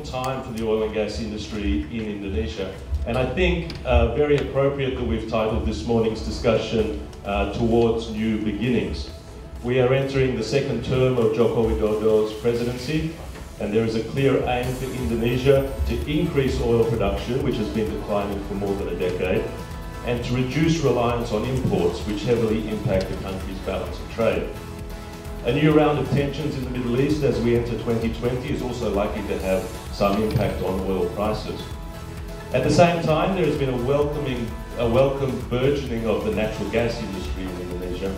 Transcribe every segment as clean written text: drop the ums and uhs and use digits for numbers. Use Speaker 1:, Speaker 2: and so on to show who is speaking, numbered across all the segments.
Speaker 1: time for the oil and gas industry in Indonesia. And I think very appropriate that we've titled this morning's discussion Towards New Beginnings. We are entering the second term of Joko Widodo's presidency, and there is a clear aim for Indonesia to increase oil production, which has been declining for more than a decade, and to reduce reliance on imports, which heavily impact the country's balance of trade. A new round of tensions in the Middle East as we enter 2020 is also likely to have some impact on oil prices. At the same time, there has been a welcome burgeoning of the natural gas industry in Indonesia,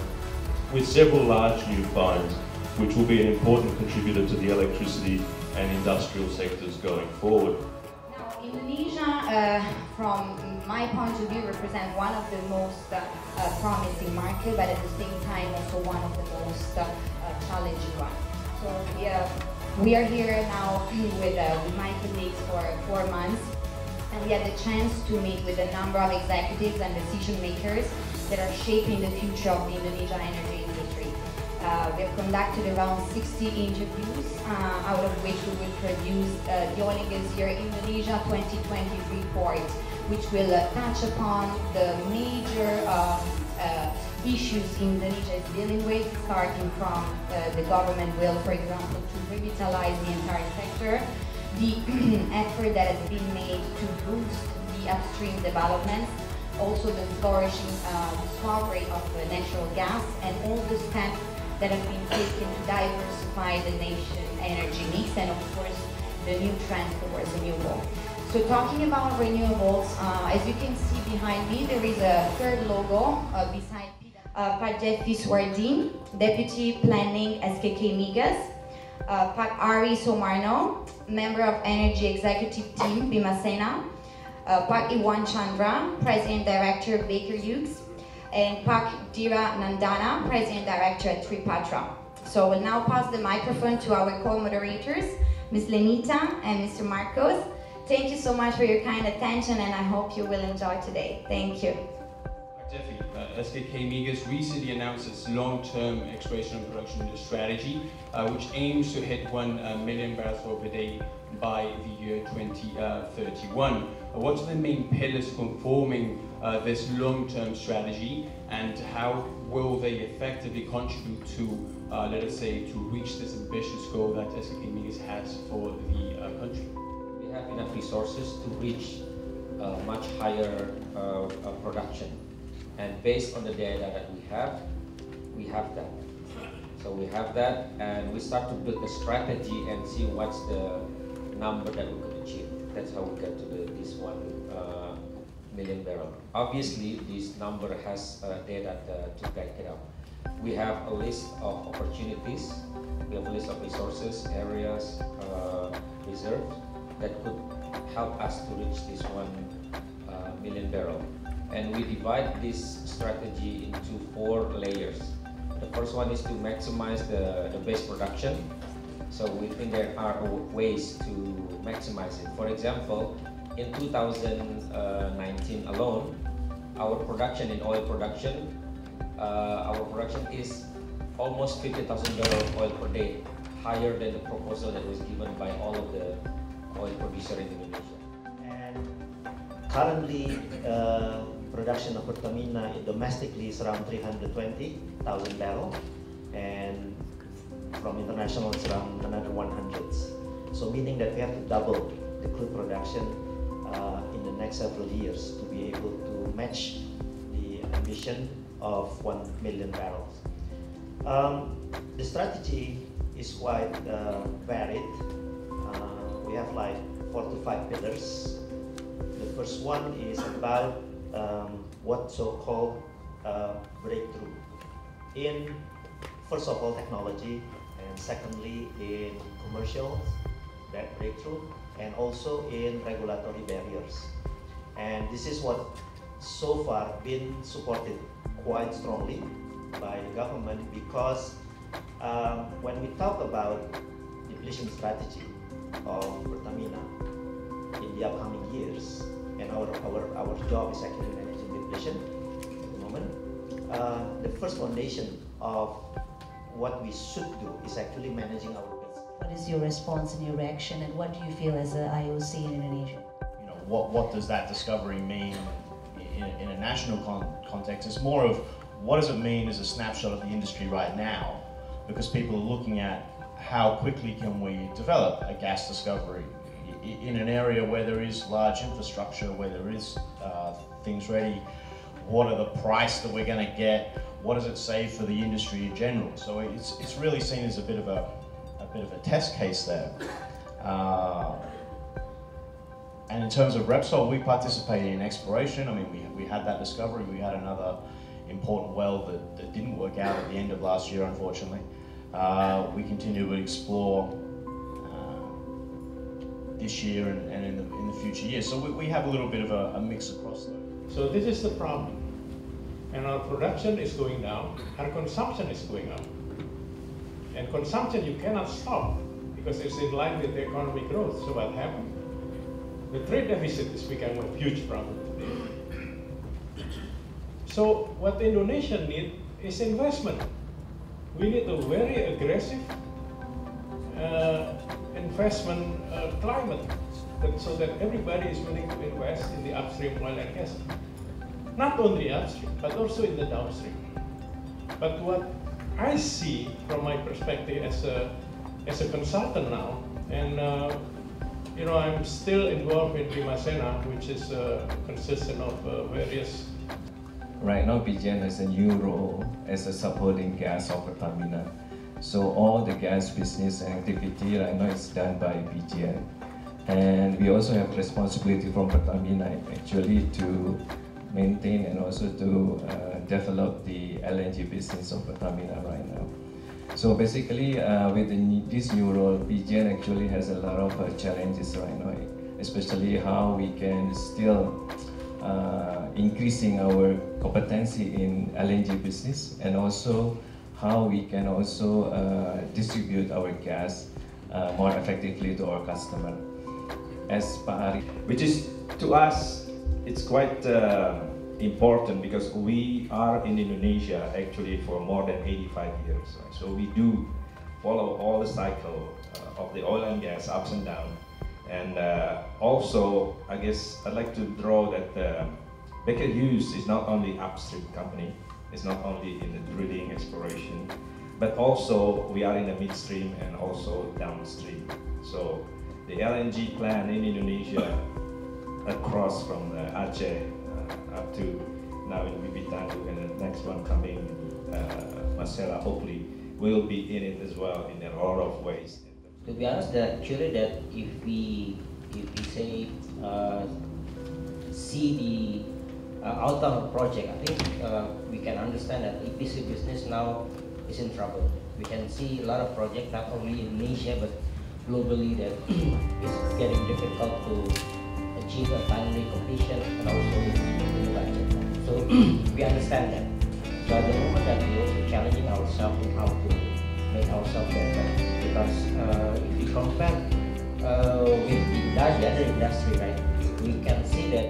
Speaker 1: with several large new finds, which will be an important contributor to the electricity and industrial sectors going forward.
Speaker 2: Now, Indonesia, from my point of view, represents one of the most promising markets, but at the same time also one of the most challenging ones. So we are here now with my colleagues for 4 months, and we had the chance to meet with a number of executives and decision makers that are shaping the future of the Indonesia energy industry. We have conducted around 60 interviews, out of which we will produce the Oil and Gas Year Indonesia 2020 report, which will touch upon the major issues Indonesia is dealing with, starting from the government will, for example, to revitalize the entire sector, the effort that has been made to boost the upstream developments, also the flourishing discovery of natural gas, and all the steps that have been taken to diversify the nation's energy mix, and of course the new trend towards renewable. So talking about renewables, as you can see behind me, there is a third logo beside Pak Jeffy Swardi, Deputy Planning SKK Migas, Pak Ari Somarno, Member of Energy Executive Team Bimasena, Pak Iwan Chandra, President Director Baker Hughes, and Pak Dira Nandana, President Director at Tripatra. So we'll now pass the microphone to our co-moderators, Ms. Lenita and Mr. Marcos. Thank you so much for your kind attention, and I hope you will enjoy today. Thank you.
Speaker 3: Jeffy, SKK Migas recently announced its long-term exploration and production strategy, which aims to hit 1 million barrels of oil per day by the year 2031. What are the main pillars conforming this long-term strategy, and how will they effectively contribute to, let us say, to reach this ambitious goal that SKK Migas has for the country?
Speaker 4: We have enough resources to reach much higher production, and based on the data that we have that. So we have that, and we start to build a strategy and see what's the number that we could achieve. That's how we get to this 1 million barrel. Obviously, this number has data to back it up. We have a list of opportunities, we have a list of resources, areas, reserves that could help us to reach this 1 million barrel. And we divide this strategy into 4 layers. The first one is to maximize the base production. So we think there are ways to maximize it. For example, in 2019 alone, our production in oil production, is almost 50,000 barrels of oil per day, higher than the proposal that was given by all of the oil producers in Indonesia.
Speaker 5: And currently, production of Pertamina domestically is around 320,000 barrels, and from international it's around another 100s. So meaning that we have to double the crude production in the next several years to be able to match the ambition of 1 million barrels. The strategy is quite varied. We have like 4 to 5 pillars. The first one is about what so-called breakthrough in, first of all, technology, and secondly in commercial breakthrough, and also in regulatory barriers. And this is what so far been supported quite strongly by the government, because when we talk about depletion strategy of Pertamina in the upcoming years, and our job is actually managing depletion at the moment, the first foundation of what we should do is actually managing our base.
Speaker 6: What is your response and your reaction, and what do you feel as an IOC in Indonesia?
Speaker 7: You know, what does that discovery mean in a national context? It's more of what does it mean as a snapshot of the industry right now, because people are looking at how quickly can we develop a gas discovery in an area where there is large infrastructure, where there is things ready. What are the price that we're going to get? What does it say for the industry in general? So it's really seen as a bit of a test case there. And in terms of Repsol, we participated in exploration. I mean, we had that discovery. We had another important well that didn't work out at the end of last year, unfortunately. We continue to explore this year and in the future years. So we have a little bit of a mix across those.
Speaker 8: So this is the problem. And our production is going down, our consumption is going up. And consumption you cannot stop because it's in line with the economic growth. So what happened? The trade deficit is becoming a huge problem today. So what Indonesia needs is investment. We need a very aggressive investment climate so that everybody is willing to invest in the upstream oil and gas. Not only upstream, but also in the downstream. But what I see from my perspective as a consultant now, and you know, I'm still involved in Bimasena, which is consistent of various.
Speaker 9: Right now, PGN has a new role as a supporting gas of Pertamina. So all the gas business and activity right now is done by PGN. And we also have responsibility from Pertamina actually to maintain and also to develop the LNG business of Pertamina right now. So basically, with this new role, PGN actually has a lot of challenges right now, especially how we can still increasing our competency in LNG business, and also how we can also distribute our gas more effectively to our customer. As Pak Ari,
Speaker 10: which is to us, it's quite important because we are in Indonesia actually for more than 85 years. Right? So we do follow all the cycle of the oil and gas ups and downs. And also, I guess I'd like to draw that Baker Hughes is not only upstream company, it's not only in the drilling exploration, but also we are in the midstream and also downstream. So the LNG plant in Indonesia across from Aceh up to now in Bibitanggu, and the next one coming, Masela, hopefully will be in it as well in a lot of ways.
Speaker 4: To be honest, actually, that if we say see the outcome of the project, I think we can understand that EPC business now is in trouble. We can see a lot of projects, not only in Indonesia but globally, that it's getting difficult to achieve a timely completion and also in the budget. So we understand that. So at the moment that we're also challenging ourselves in how to make ourselves better, because if we compare with the other industry, right, we can see that